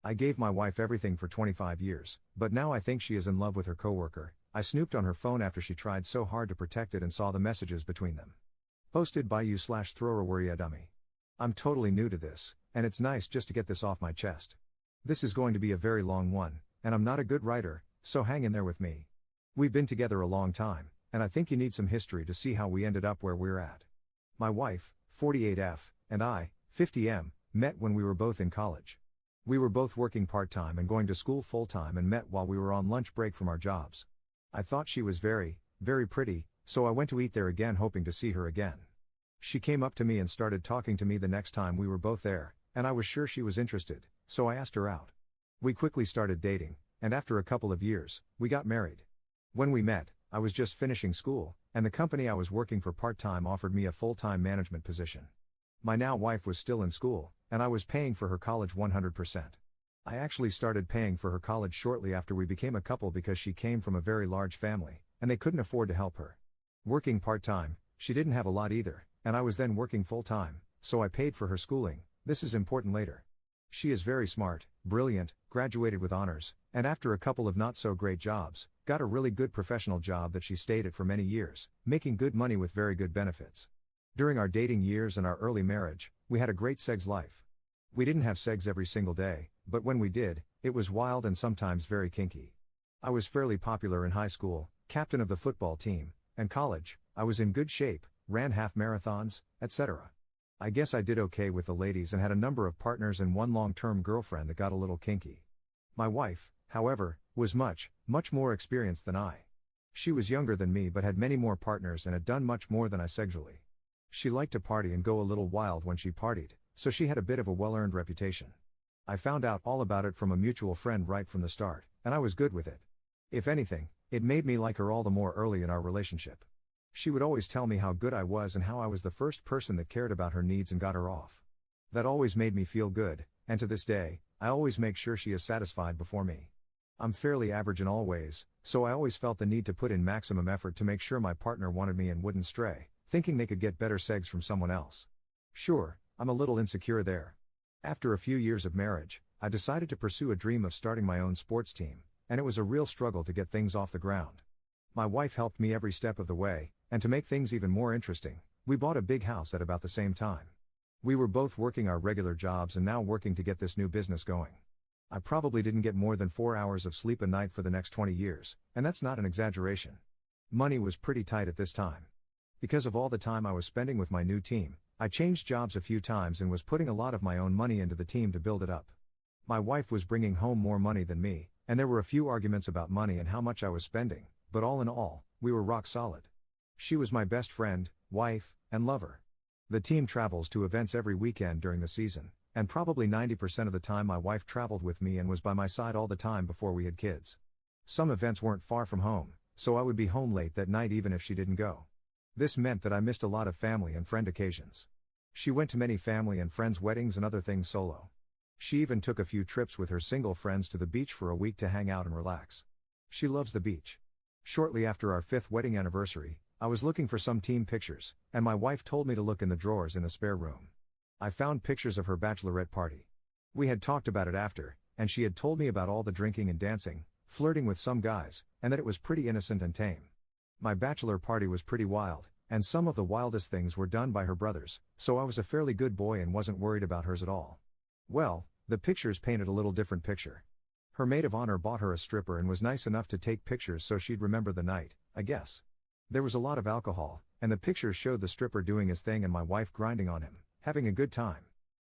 I gave my wife everything for 25 years, but now I think she is in love with her coworker. I snooped on her phone after she tried so hard to protect it and saw the messages between them. Posted by you/thrower dummy. I'm totally new to this, and it's nice just to get this off my chest. This is going to be a very long one, and I'm not a good writer, so hang in there with me. We've been together a long time, and I think you need some history to see how we ended up where we're at. My wife, 48F, and I, 50M, met when we were both in college. We were both working part-time and going to school full-time and met while we were on lunch break from our jobs. I thought she was very, very pretty, so I went to eat there again hoping to see her again. She came up to me and started talking to me the next time we were both there, and I was sure she was interested, so I asked her out. We quickly started dating, and after a couple of years, we got married. When we met, I was just finishing school, and the company I was working for part-time offered me a full-time management position. My now wife was still in school, and I was paying for her college 100%. I actually started paying for her college shortly after we became a couple because she came from a very large family, and they couldn't afford to help her. Working part-time, she didn't have a lot either, and I was then working full-time, so I paid for her schooling. This is important later. She is very smart, brilliant, graduated with honors, and after a couple of not-so-great jobs, got a really good professional job that she stayed at for many years, making good money with very good benefits. During our dating years and our early marriage, we had a great sex life. We didn't have sex every single day, but when we did, it was wild and sometimes very kinky. I was fairly popular in high school, captain of the football team, and college. I was in good shape, ran half marathons, etc. I guess I did okay with the ladies and had a number of partners and one long-term girlfriend that got a little kinky. My wife, however, was much, much more experienced than I. She was younger than me but had many more partners and had done much more than I sexually. She liked to party and go a little wild when she partied, so she had a bit of a well-earned reputation. I found out all about it from a mutual friend right from the start, and I was good with it. If anything, it made me like her all the more early in our relationship. She would always tell me how good I was and how I was the first person that cared about her needs and got her off. That always made me feel good, and to this day, I always make sure she is satisfied before me. I'm fairly average in all ways, so I always felt the need to put in maximum effort to make sure my partner wanted me and wouldn't stray, thinking they could get better sex from someone else. Sure, I'm a little insecure there. After a few years of marriage, I decided to pursue a dream of starting my own sports team, and it was a real struggle to get things off the ground. My wife helped me every step of the way, and to make things even more interesting, we bought a big house at about the same time. We were both working our regular jobs and now working to get this new business going. I probably didn't get more than 4 hours of sleep a night for the next 20 years, and that's not an exaggeration. Money was pretty tight at this time. Because of all the time I was spending with my new team, I changed jobs a few times and was putting a lot of my own money into the team to build it up. My wife was bringing home more money than me, and there were a few arguments about money and how much I was spending, but all in all, we were rock solid. She was my best friend, wife, and lover. The team travels to events every weekend during the season, and probably 90% of the time my wife traveled with me and was by my side all the time before we had kids. Some events weren't far from home, so I would be home late that night even if she didn't go. This meant that I missed a lot of family and friend occasions. She went to many family and friends' weddings and other things solo. She even took a few trips with her single friends to the beach for a week to hang out and relax. She loves the beach. Shortly after our 5th wedding anniversary, I was looking for some team pictures, and my wife told me to look in the drawers in a spare room. I found pictures of her bachelorette party. We had talked about it after, and she had told me about all the drinking and dancing, flirting with some guys, and that it was pretty innocent and tame. My bachelor party was pretty wild, and some of the wildest things were done by her brothers, so I was a fairly good boy and wasn't worried about hers at all. Well, the pictures painted a little different picture. Her maid of honor bought her a stripper and was nice enough to take pictures so she'd remember the night, I guess. There was a lot of alcohol, and the pictures showed the stripper doing his thing and my wife grinding on him, having a good time.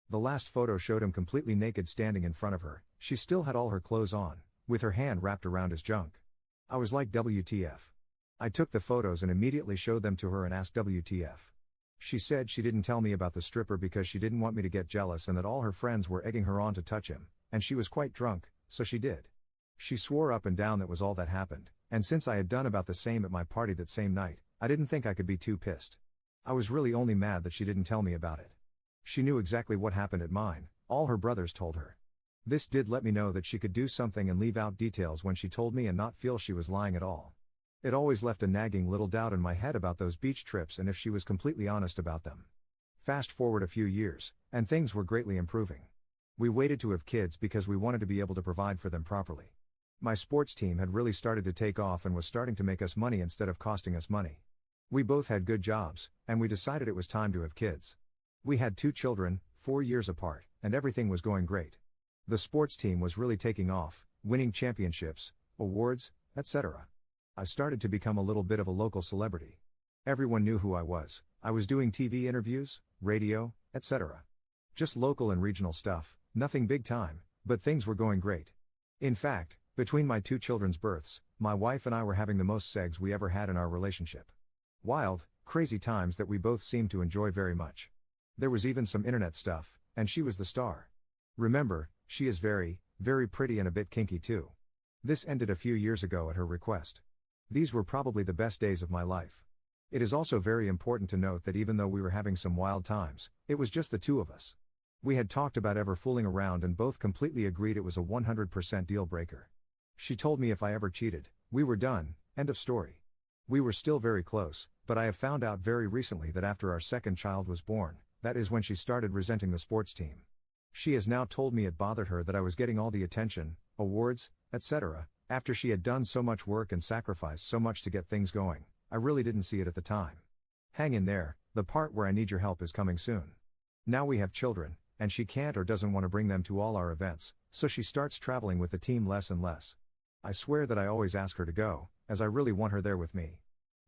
The last photo showed him completely naked standing in front of her. She still had all her clothes on, with her hand wrapped around his junk. I was like, WTF. I took the photos and immediately showed them to her and asked WTF. She said she didn't tell me about the stripper because she didn't want me to get jealous and that all her friends were egging her on to touch him, and she was quite drunk, so she did. She swore up and down that was all that happened, and since I had done about the same at my party that same night, I didn't think I could be too pissed. I was really only mad that she didn't tell me about it. She knew exactly what happened at mine, all her brothers told her. This did let me know that she could do something and leave out details when she told me and not feel she was lying at all. It always left a nagging little doubt in my head about those beach trips and if she was completely honest about them. Fast forward a few years, and things were greatly improving. We waited to have kids because we wanted to be able to provide for them properly. My sports team had really started to take off and was starting to make us money instead of costing us money. We both had good jobs, and we decided it was time to have kids. We had 2 children, 4 years apart, and everything was going great. The sports team was really taking off, winning championships, awards, etc. I started to become a little bit of a local celebrity. Everyone knew who I was doing TV interviews, radio, etc. Just local and regional stuff, nothing big time, but things were going great. In fact, between my 2 children's births, my wife and I were having the most sex we ever had in our relationship. Wild, crazy times that we both seemed to enjoy very much. There was even some internet stuff, and she was the star. Remember, she is very, very pretty and a bit kinky too. This ended a few years ago at her request. These were probably the best days of my life. It is also very important to note that even though we were having some wild times, it was just the 2 of us. We had talked about ever fooling around and both completely agreed it was a 100% deal breaker. She told me if I ever cheated, we were done, end of story. We were still very close, but I have found out very recently that after our second child was born, that is when she started resenting the sports team. She has now told me it bothered her that I was getting all the attention, awards, etc., after she had done so much work and sacrificed so much to get things going. I really didn't see it at the time. Hang in there, the part where I need your help is coming soon. Now we have children, and she can't or doesn't want to bring them to all our events, so she starts traveling with the team less and less. I swear that I always ask her to go, as I really want her there with me.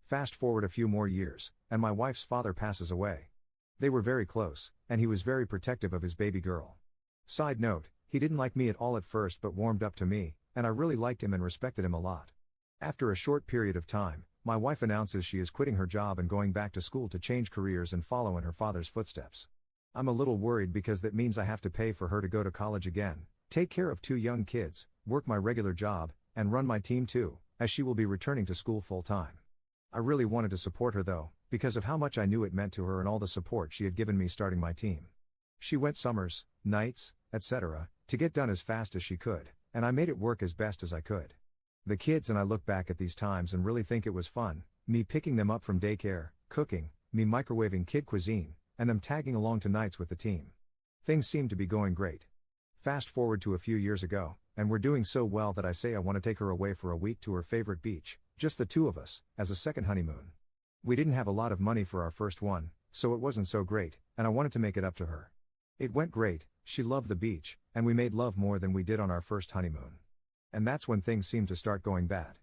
Fast forward a few more years, and my wife's father passes away. They were very close, and he was very protective of his baby girl. Side note, he didn't like me at all at first but warmed up to me, and I really liked him and respected him a lot. After a short period of time, my wife announces she is quitting her job and going back to school to change careers and follow in her father's footsteps. I'm a little worried because that means I have to pay for her to go to college again, take care of 2 young kids, work my regular job, and run my team too, as she will be returning to school full time. I really wanted to support her though, because of how much I knew it meant to her and all the support she had given me starting my team. She went summers, nights, etc., to get done as fast as she could, and I made it work as best as I could. The kids and I look back at these times and really think it was fun, me picking them up from daycare, cooking, me microwaving kid cuisine, and them tagging along to nights with the team. Things seemed to be going great. Fast forward to a few years ago, and we're doing so well that I say I want to take her away for a week to her favorite beach, just the 2 of us, as a second honeymoon. We didn't have a lot of money for our first one, so it wasn't so great, and I wanted to make it up to her. It went great, she loved the beach, and we made love more than we did on our first honeymoon. And that's when things seemed to start going bad.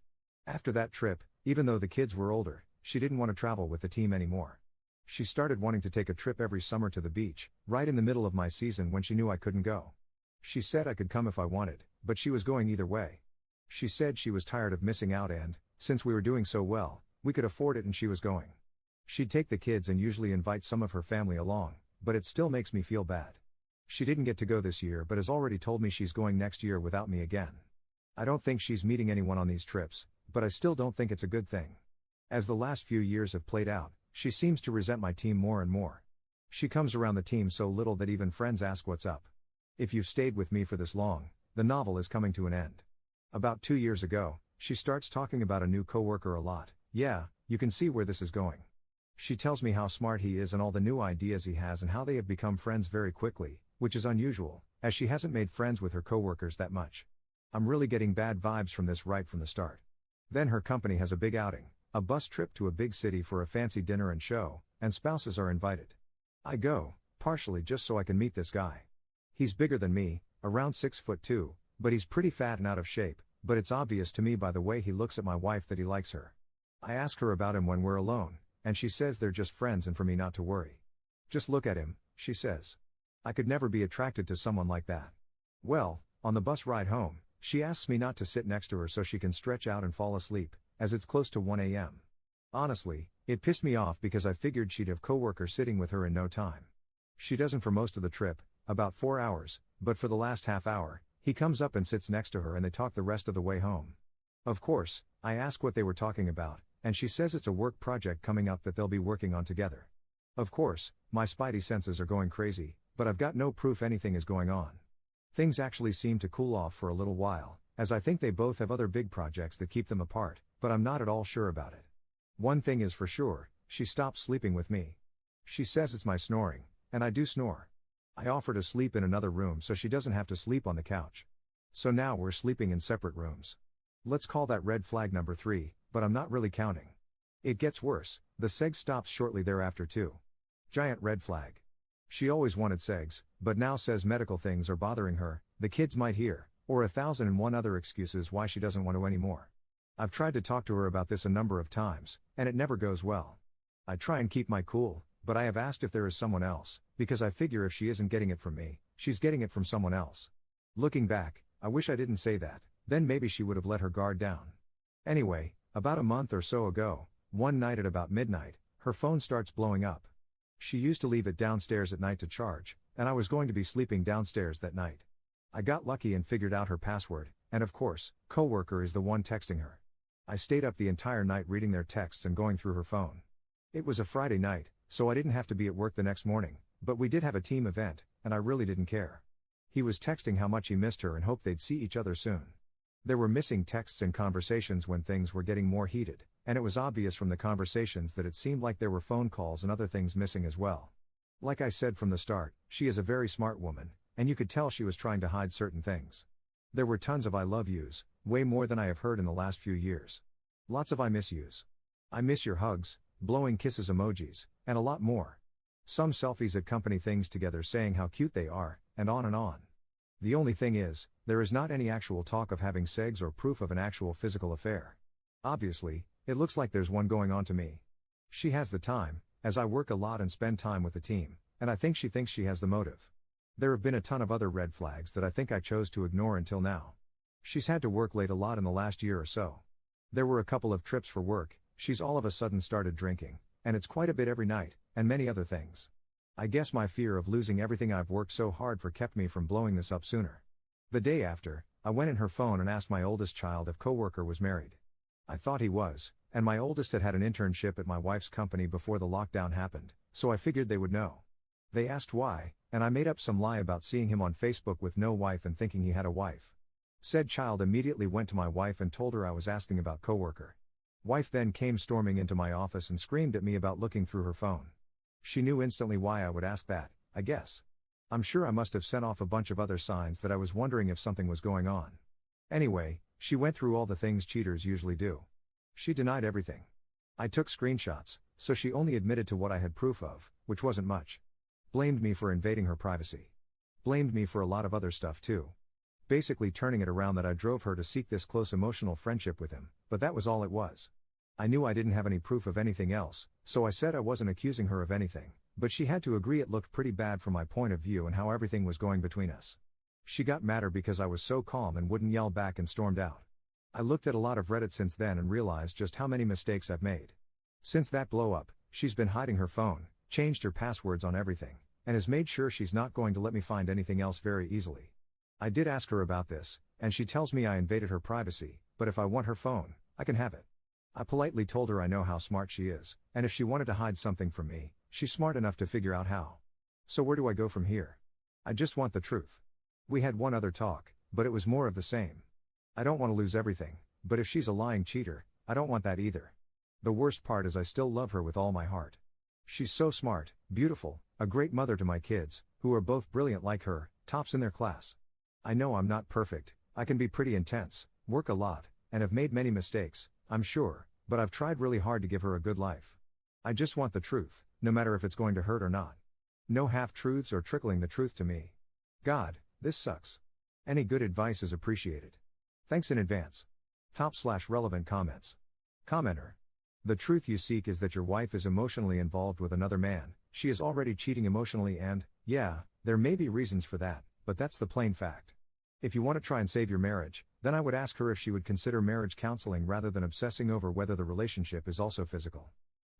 After that trip, even though the kids were older, she didn't want to travel with the team anymore. She started wanting to take a trip every summer to the beach, right in the middle of my season when she knew I couldn't go. She said I could come if I wanted, but she was going either way. She said she was tired of missing out and, since we were doing so well, we could afford it and she was going. She'd take the kids and usually invite some of her family along, but it still makes me feel bad. She didn't get to go this year but has already told me she's going next year without me again. I don't think she's meeting anyone on these trips, but I still don't think it's a good thing. As the last few years have played out, she seems to resent my team more and more. She comes around the team so little that even friends ask what's up. If you've stayed with me for this long, the novel is coming to an end. About 2 years ago, she starts talking about a new coworker a lot. Yeah, you can see where this is going. She tells me how smart he is and all the new ideas he has and how they have become friends very quickly, which is unusual, as she hasn't made friends with her coworkers that much. I'm really getting bad vibes from this right from the start. Then her company has a big outing, a bus trip to a big city for a fancy dinner and show, and spouses are invited. I go, partially just so I can meet this guy. He's bigger than me, around 6'2", but he's pretty fat and out of shape, but it's obvious to me by the way he looks at my wife that he likes her. I ask her about him when we're alone, and she says they're just friends and for me not to worry. Just look at him, she says. I could never be attracted to someone like that. Well, on the bus ride home, she asks me not to sit next to her so she can stretch out and fall asleep, as it's close to 1 a.m. Honestly, it pissed me off because I figured she'd have coworker sitting with her in no time. She doesn't for most of the trip, about 4 hours, but for the last half hour, he comes up and sits next to her and they talk the rest of the way home. Of course, I ask what they were talking about, and she says it's a work project coming up that they'll be working on together. Of course, my spidey senses are going crazy, but I've got no proof anything is going on. Things actually seem to cool off for a little while, as I think they both have other big projects that keep them apart, but I'm not at all sure about it. One thing is for sure, she stopped sleeping with me. She says it's my snoring, and I do snore. I offer to sleep in another room so she doesn't have to sleep on the couch. So now we're sleeping in separate rooms. Let's call that red flag number 3, but I'm not really counting. It gets worse, the sex stops shortly thereafter too. Giant red flag. She always wanted sex, but now says medical things are bothering her, the kids might hear, or 1,001 other excuses why she doesn't want to anymore. I've tried to talk to her about this a number of times, and it never goes well. I try and keep my cool, but I have asked if there is someone else, because I figure if she isn't getting it from me, she's getting it from someone else. Looking back, I wish I didn't say that, then maybe she would have let her guard down. Anyway, about a month or so ago, one night at about midnight, her phone starts blowing up. She used to leave it downstairs at night to charge, and I was going to be sleeping downstairs that night. I got lucky and figured out her password, and of course, coworker is the one texting her. I stayed up the entire night reading their texts and going through her phone. It was a Friday night, so I didn't have to be at work the next morning, but we did have a team event, and I really didn't care. He was texting how much he missed her and hoped they'd see each other soon. There were missing texts and conversations when things were getting more heated, and it was obvious from the conversations that it seemed like there were phone calls and other things missing as well. Like I said from the start, she is a very smart woman, and you could tell she was trying to hide certain things. There were tons of I love yous, way more than I have heard in the last few years. Lots of I miss yous. I miss your hugs, blowing kisses emojis, and a lot more. Some selfies at company things together saying how cute they are, and on and on. The only thing is, there is not any actual talk of having sex or proof of an actual physical affair. Obviously, it looks like there's one going on to me. She has the time, as I work a lot and spend time with the team, and I think she thinks she has the motive. There have been a ton of other red flags that I think I chose to ignore until now. She's had to work late a lot in the last year or so. There were a couple of trips for work, she's all of a sudden started drinking, and it's quite a bit every night, and many other things. I guess my fear of losing everything I've worked so hard for kept me from blowing this up sooner. The day after, I went in her phone and asked my oldest child if coworker was married. I thought he was, and my oldest had an internship at my wife's company before the lockdown happened, so I figured they would know. They asked why, and I made up some lie about seeing him on Facebook with no wife and thinking he had a wife. Said child immediately went to my wife and told her I was asking about coworker. Wife then came storming into my office and screamed at me about looking through her phone. She knew instantly why I would ask that, I guess. I'm sure I must have sent off a bunch of other signs that I was wondering if something was going on. Anyway, she went through all the things cheaters usually do. She denied everything. I took screenshots, so she only admitted to what I had proof of, which wasn't much. Blamed me for invading her privacy. Blamed me for a lot of other stuff too. Basically turning it around that I drove her to seek this close emotional friendship with him, but that was all it was. I knew I didn't have any proof of anything else, so I said I wasn't accusing her of anything, but she had to agree it looked pretty bad from my point of view and how everything was going between us. She got madder because I was so calm and wouldn't yell back and stormed out. I looked at a lot of Reddit since then and realized just how many mistakes I've made. Since that blow up, she's been hiding her phone, changed her passwords on everything, and has made sure she's not going to let me find anything else very easily. I did ask her about this, and she tells me I invaded her privacy, but if I want her phone, I can have it. I politely told her I know how smart she is, and if she wanted to hide something from me, she's smart enough to figure out how. So where do I go from here? I just want the truth. We had one other talk, but it was more of the same. I don't want to lose everything, but if she's a lying cheater, I don't want that either. The worst part is I still love her with all my heart. She's so smart, beautiful, a great mother to my kids, who are both brilliant like her, tops in their class. I know I'm not perfect, I can be pretty intense, work a lot, and have made many mistakes, I'm sure, but I've tried really hard to give her a good life. I just want the truth, no matter if it's going to hurt or not. No half-truths or trickling the truth to me. God, this sucks. Any good advice is appreciated. Thanks in advance. Top/relevant comments. Commenter. The truth you seek is that your wife is emotionally involved with another man, she is already cheating emotionally and, yeah, there may be reasons for that, but that's the plain fact. If you want to try and save your marriage, then I would ask her if she would consider marriage counseling rather than obsessing over whether the relationship is also physical.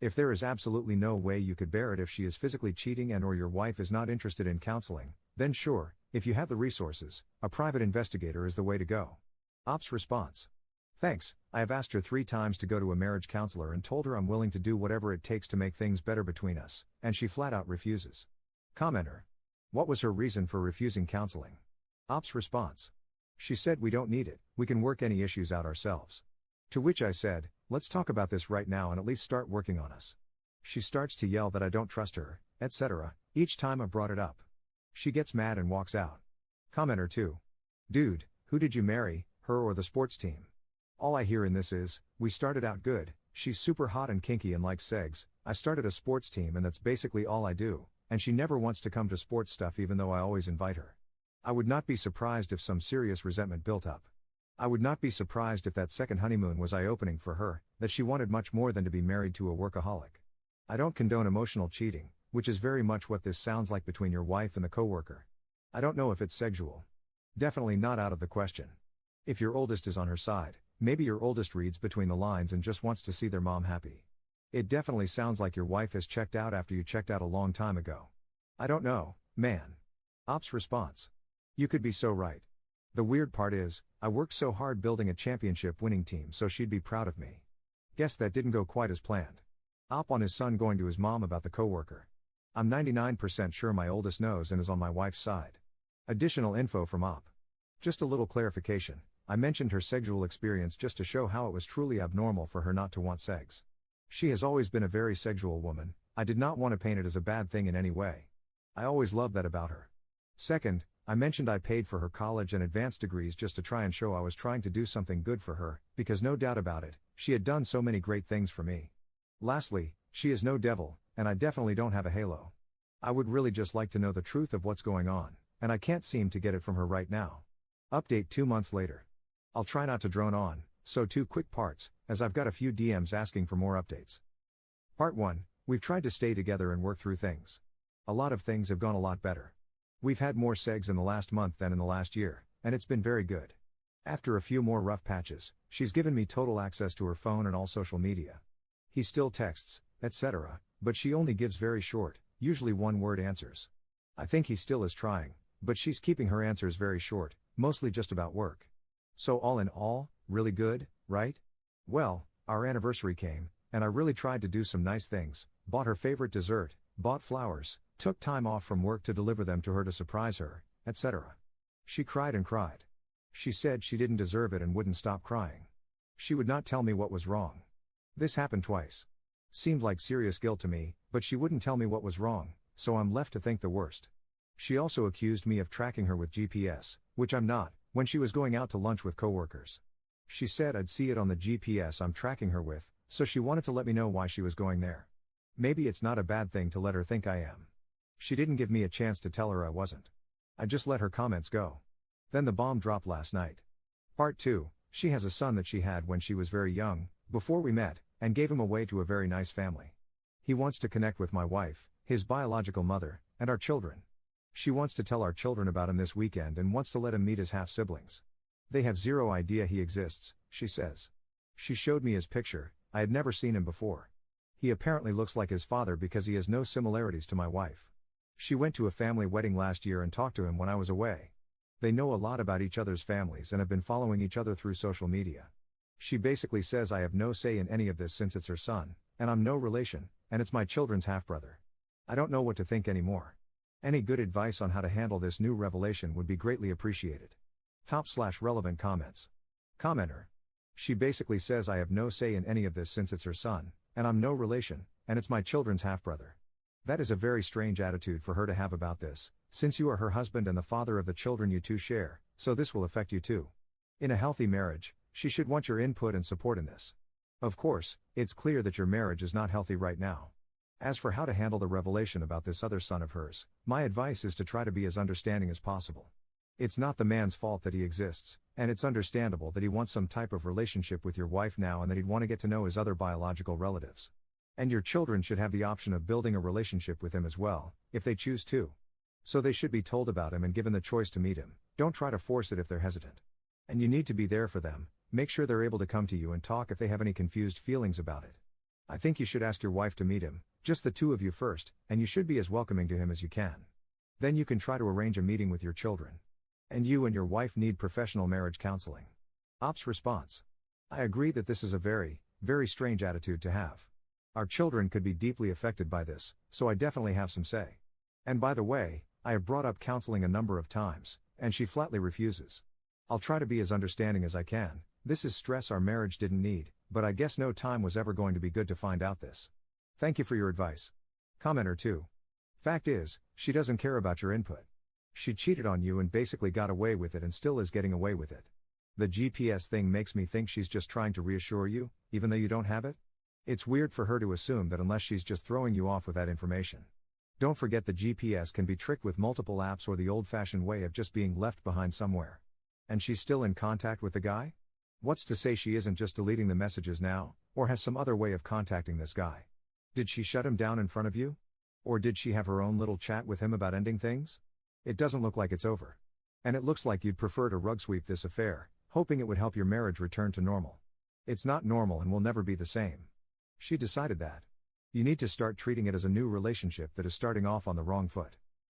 If there is absolutely no way you could bear it if she is physically cheating and or your wife is not interested in counseling, then sure, if you have the resources, a private investigator is the way to go. Ops response. Thanks, I have asked her 3 times to go to a marriage counselor and told her I'm willing to do whatever it takes to make things better between us, and she flat out refuses. Commenter. What was her reason for refusing counseling? Ops response. She said we don't need it, we can work any issues out ourselves. To which I said, let's talk about this right now and at least start working on us. She starts to yell that I don't trust her, etc., each time I brought it up. She gets mad and walks out. Commenter 2. Dude, who did you marry, her or the sports team? All I hear in this is, we started out good, she's super hot and kinky and likes segs, I started a sports team and that's basically all I do, and she never wants to come to sports stuff even though I always invite her. I would not be surprised if some serious resentment built up. I would not be surprised if that second honeymoon was eye-opening for her, that she wanted much more than to be married to a workaholic. I don't condone emotional cheating, which is very much what this sounds like between your wife and the coworker. I don't know if it's sexual. Definitely not out of the question. If your oldest is on her side, maybe your oldest reads between the lines and just wants to see their mom happy. It definitely sounds like your wife has checked out after you checked out a long time ago. I don't know, man. Ops response. You could be so right. The weird part is, I worked so hard building a championship winning team so she'd be proud of me. Guess that didn't go quite as planned. Op on his son going to his mom about the coworker. I'm 99% sure my oldest knows and is on my wife's side. Additional info from Op. Just a little clarification, I mentioned her sexual experience just to show how it was truly abnormal for her not to want sex. She has always been a very sexual woman, I did not want to paint it as a bad thing in any way. I always loved that about her. Second, I mentioned I paid for her college and advanced degrees just to try and show I was trying to do something good for her, because no doubt about it, she had done so many great things for me. Lastly, she is no devil, and I definitely don't have a halo. I would really just like to know the truth of what's going on, and I can't seem to get it from her right now. Update 2 months later. I'll try not to drone on, so 2 quick parts, as I've got a few DMs asking for more updates. Part 1, we've tried to stay together and work through things. A lot of things have gone a lot better. We've had more segs in the last month than in the last year, and it's been very good. After a few more rough patches, she's given me total access to her phone and all social media. He still texts, etc., but she only gives very short, usually one-word answers. I think he still is trying, but she's keeping her answers very short, mostly just about work. So all in all, really good, right? Well, our anniversary came, and I really tried to do some nice things, bought her favorite dessert, bought flowers, took time off from work to deliver them to her to surprise her, etc. She cried and cried. She said she didn't deserve it and wouldn't stop crying. She would not tell me what was wrong. This happened twice. Seemed like serious guilt to me, but she wouldn't tell me what was wrong, so I'm left to think the worst. She also accused me of tracking her with GPS, which I'm not, when she was going out to lunch with coworkers. She said I'd see it on the GPS I'm tracking her with, so she wanted to let me know why she was going there. Maybe it's not a bad thing to let her think I am. She didn't give me a chance to tell her I wasn't. I just let her comments go. Then the bomb dropped last night. Part 2, she has a son that she had when she was very young, before we met, and gave him away to a very nice family. He wants to connect with my wife, his biological mother, and our children. She wants to tell our children about him this weekend and wants to let him meet his half-siblings. They have zero idea he exists, she says. She showed me his picture, I had never seen him before. He apparently looks like his father because he has no similarities to my wife. She went to a family wedding last year and talked to him when I was away. They know a lot about each other's families and have been following each other through social media. She basically says I have no say in any of this since it's her son, and I'm no relation, and it's my children's half-brother. I don't know what to think anymore. Any good advice on how to handle this new revelation would be greatly appreciated. Top/relevant comments. Commenter. She basically says I have no say in any of this since it's her son, and I'm no relation, and it's my children's half-brother. That is a very strange attitude for her to have about this, since you are her husband and the father of the children you two share, so this will affect you too. In a healthy marriage, she should want your input and support in this. Of course, it's clear that your marriage is not healthy right now. As for how to handle the revelation about this other son of hers, my advice is to try to be as understanding as possible. It's not the man's fault that he exists, and it's understandable that he wants some type of relationship with your wife now and that he'd want to get to know his other biological relatives. And your children should have the option of building a relationship with him as well, if they choose to. So they should be told about him and given the choice to meet him, don't try to force it if they're hesitant. And you need to be there for them, make sure they're able to come to you and talk if they have any confused feelings about it. I think you should ask your wife to meet him, just the two of you first, and you should be as welcoming to him as you can. Then you can try to arrange a meeting with your children. And you and your wife need professional marriage counseling. Ops response. I agree that this is a very, very strange attitude to have. Our children could be deeply affected by this, so I definitely have some say. And by the way, I have brought up counseling a number of times, and she flatly refuses. I'll try to be as understanding as I can. This is stress our marriage didn't need, but I guess no time was ever going to be good to find out this. Thank you for your advice. Commenter 2. Fact is, she doesn't care about your input. She cheated on you and basically got away with it and still is getting away with it. The GPS thing makes me think she's just trying to reassure you, even though you don't have it. It's weird for her to assume that unless she's just throwing you off with that information. Don't forget the GPS can be tricked with multiple apps or the old-fashioned way of just being left behind somewhere. And she's still in contact with the guy? What's to say she isn't just deleting the messages now, or has some other way of contacting this guy? Did she shut him down in front of you? Or did she have her own little chat with him about ending things? It doesn't look like it's over. And it looks like you'd prefer to rug sweep this affair, hoping it would help your marriage return to normal. It's not normal and will never be the same. She decided that. You need to start treating it as a new relationship that is starting off on the wrong foot.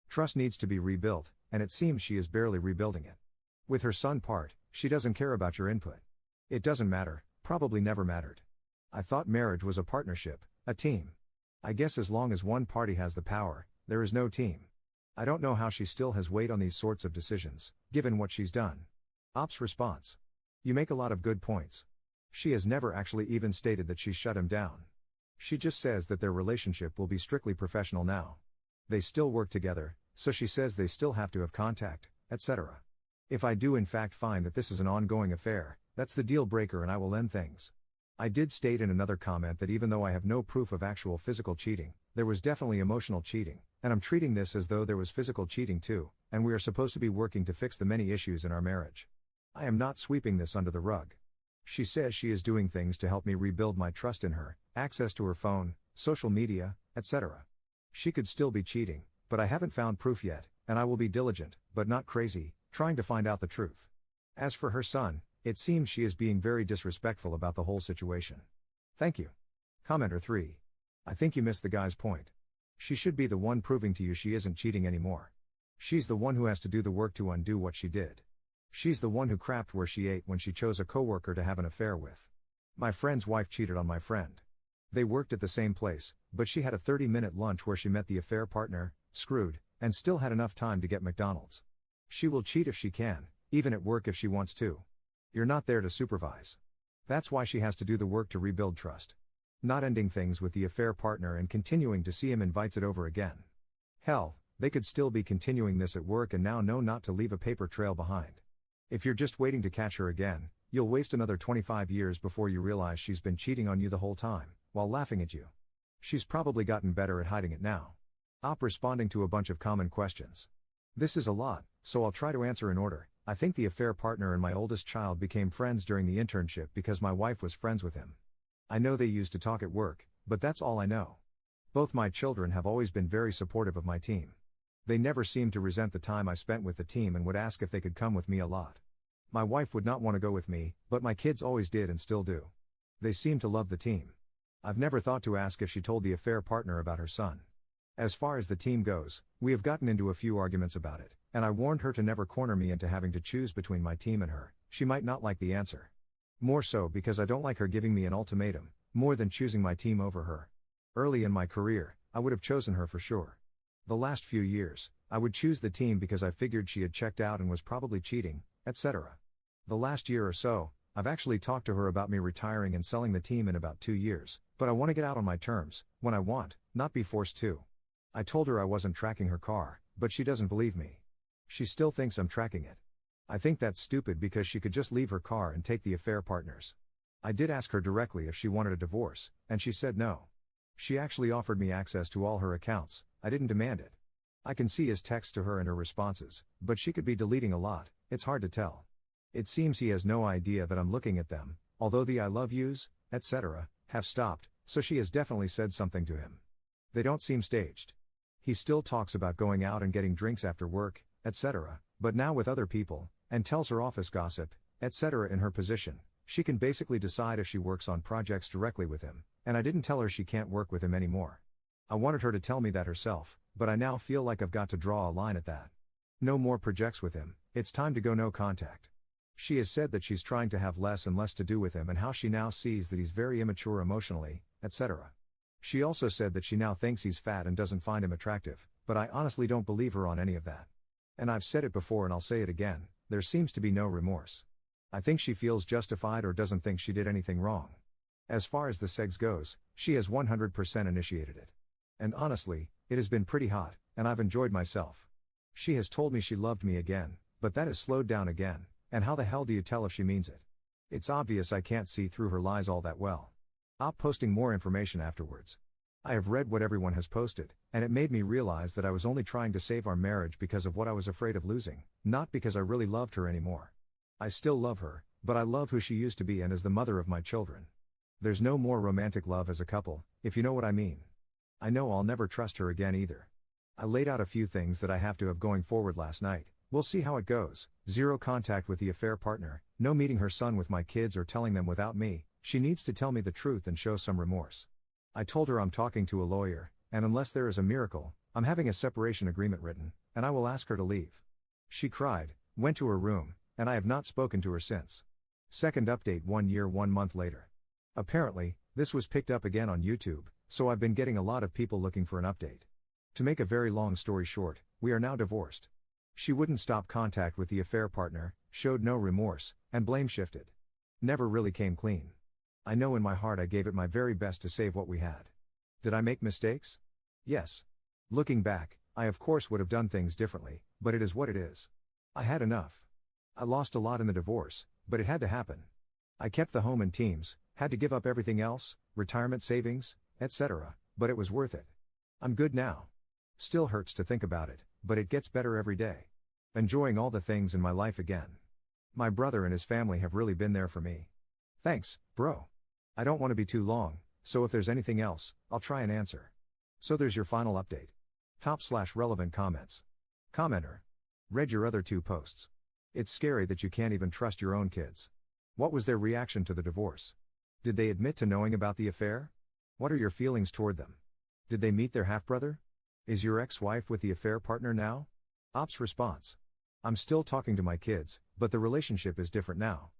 Trust needs to be rebuilt, and it seems she is barely rebuilding it. With her son part, she doesn't care about your input. It doesn't matter, probably never mattered. I thought marriage was a partnership, a team. I guess as long as one party has the power, there is no team. I don't know how she still has weight on these sorts of decisions, given what she's done. Ops response. You make a lot of good points. She has never actually even stated that she shut him down. She just says that their relationship will be strictly professional now. They still work together, so she says they still have to have contact, etc. If I do in fact find that this is an ongoing affair, that's the deal breaker and I will end things. I did state in another comment that even though I have no proof of actual physical cheating, there was definitely emotional cheating, and I'm treating this as though there was physical cheating too, and we are supposed to be working to fix the many issues in our marriage. I am not sweeping this under the rug. She says she is doing things to help me rebuild my trust in her, access to her phone, social media, etc. She could still be cheating, but I haven't found proof yet, and I will be diligent, but not crazy, trying to find out the truth. As for her son, it seems she is being very disrespectful about the whole situation. Thank you. Commenter 3. I think you missed the guy's point. She should be the one proving to you she isn't cheating anymore. She's the one who has to do the work to undo what she did. She's the one who crapped where she ate when she chose a coworker to have an affair with. My friend's wife cheated on my friend. They worked at the same place, but she had a 30-minute lunch where she met the affair partner, screwed, and still had enough time to get McDonald's. She will cheat if she can, even at work if she wants to. You're not there to supervise. That's why she has to do the work to rebuild trust. Not ending things with the affair partner and continuing to see him invites it over again. Hell, they could still be continuing this at work and now know not to leave a paper trail behind. If you're just waiting to catch her again, you'll waste another 25 years before you realize she's been cheating on you the whole time, while laughing at you. She's probably gotten better at hiding it now. Op responding to a bunch of common questions. This is a lot, so I'll try to answer in order. I think the affair partner and my oldest child became friends during the internship because my wife was friends with him. I know they used to talk at work, but that's all I know. Both my children have always been very supportive of my team. They never seemed to resent the time I spent with the team and would ask if they could come with me a lot. My wife would not want to go with me, but my kids always did and still do. They seem to love the team. I've never thought to ask if she told the affair partner about her son. As far as the team goes, we have gotten into a few arguments about it, and I warned her to never corner me into having to choose between my team and her. She might not like the answer. More so because I don't like her giving me an ultimatum, more than choosing my team over her. Early in my career, I would have chosen her for sure. The last few years, I would choose the team because I figured she had checked out and was probably cheating, etc. The last year or so, I've actually talked to her about me retiring and selling the team in about 2 years, but I want to get out on my terms, when I want, not be forced to. I told her I wasn't tracking her car, but she doesn't believe me. She still thinks I'm tracking it. I think that's stupid because she could just leave her car and take the affair partners. I did ask her directly if she wanted a divorce, and she said no. She actually offered me access to all her accounts. I didn't demand it. I can see his texts to her and her responses, but she could be deleting a lot, it's hard to tell. It seems he has no idea that I'm looking at them, although the I love yous, etc., have stopped, so she has definitely said something to him. They don't seem staged. He still talks about going out and getting drinks after work, etc., but now with other people, and tells her office gossip, etc. In her position, she can basically decide if she works on projects directly with him, and I didn't tell her she can't work with him anymore. I wanted her to tell me that herself, but I now feel like I've got to draw a line at that. No more projects with him, it's time to go no contact. She has said that she's trying to have less and less to do with him and how she now sees that he's very immature emotionally, etc. She also said that she now thinks he's fat and doesn't find him attractive, but I honestly don't believe her on any of that. And I've said it before and I'll say it again, there seems to be no remorse. I think she feels justified or doesn't think she did anything wrong. As far as the sex goes, she has 100% initiated it. And honestly, it has been pretty hot, and I've enjoyed myself. She has told me she loved me again, but that has slowed down again, and how the hell do you tell if she means it? It's obvious I can't see through her lies all that well. Posting more information afterwards. I have read what everyone has posted, and it made me realize that I was only trying to save our marriage because of what I was afraid of losing, not because I really loved her anymore. I still love her, but I love who she used to be and is the mother of my children. There's no more romantic love as a couple, if you know what I mean. I know I'll never trust her again either. I laid out a few things that I have to have going forward last night. We'll see how it goes. 0 contact with the affair partner, no meeting her son with my kids or telling them without me. She needs to tell me the truth and show some remorse. I told her I'm talking to a lawyer, and unless there is a miracle, I'm having a separation agreement written, and I will ask her to leave. She cried, went to her room, and I have not spoken to her since. Second update 1 year 1 month later. Apparently, this was picked up again on YouTube, so I've been getting a lot of people looking for an update. To make a very long story short, we are now divorced. She wouldn't stop contact with the affair partner, showed no remorse, and blame shifted. Never really came clean. I know in my heart I gave it my very best to save what we had. Did I make mistakes? Yes. Looking back, I of course would have done things differently, but it is what it is. I had enough. I lost a lot in the divorce, but it had to happen. I kept the home and teams, had to give up everything else, retirement savings, etc., but it was worth it. I'm good now. Still hurts to think about it, but it gets better every day. Enjoying all the things in my life again. My brother and his family have really been there for me. Thanks, bro. I don't want to be too long, so if there's anything else, I'll try and answer. So there's your final update. Top/relevant comments. Commenter. Read your other 2 posts. It's scary that you can't even trust your own kids. What was their reaction to the divorce? Did they admit to knowing about the affair? What are your feelings toward them? Did they meet their half-brother? Is your ex-wife with the affair partner now? Op's response. I'm still talking to my kids, but the relationship is different now.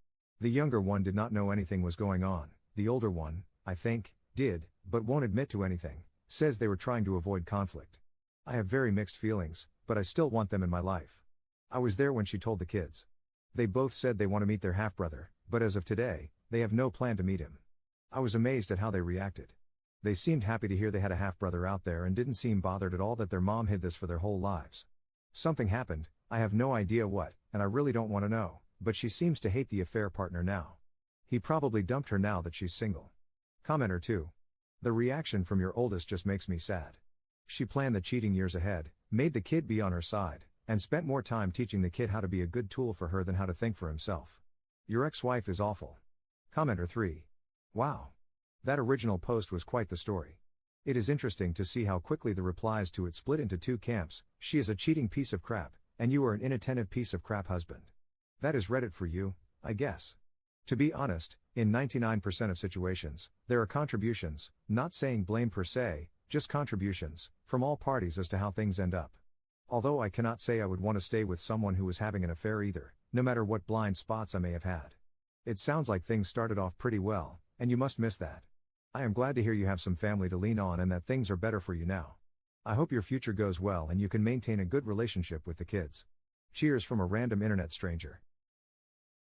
The younger one did not know anything was going on. The older one, I think, did, but won't admit to anything, says they were trying to avoid conflict. I have very mixed feelings, but I still want them in my life. I was there when she told the kids. They both said they want to meet their half-brother, but as of today, they have no plan to meet him. I was amazed at how they reacted. They seemed happy to hear they had a half-brother out there and didn't seem bothered at all that their mom hid this for their whole lives. Something happened, I have no idea what, and I really don't want to know, but she seems to hate the affair partner now. He probably dumped her now that she's single. Commenter 2. The reaction from your oldest just makes me sad. She planned the cheating years ahead, made the kid be on her side, and spent more time teaching the kid how to be a good tool for her than how to think for himself. Your ex-wife is awful. Commenter 3. Wow. That original post was quite the story. It is interesting to see how quickly the replies to it split into 2 camps. She is a cheating piece of crap, and you are an inattentive piece of crap husband. That is Reddit for you, I guess. To be honest, in 99% of situations, there are contributions, not saying blame per se, just contributions, from all parties as to how things end up. Although I cannot say I would want to stay with someone who was having an affair either, no matter what blind spots I may have had. It sounds like things started off pretty well, and you must miss that. I am glad to hear you have some family to lean on and that things are better for you now. I hope your future goes well and you can maintain a good relationship with the kids. Cheers from a random internet stranger.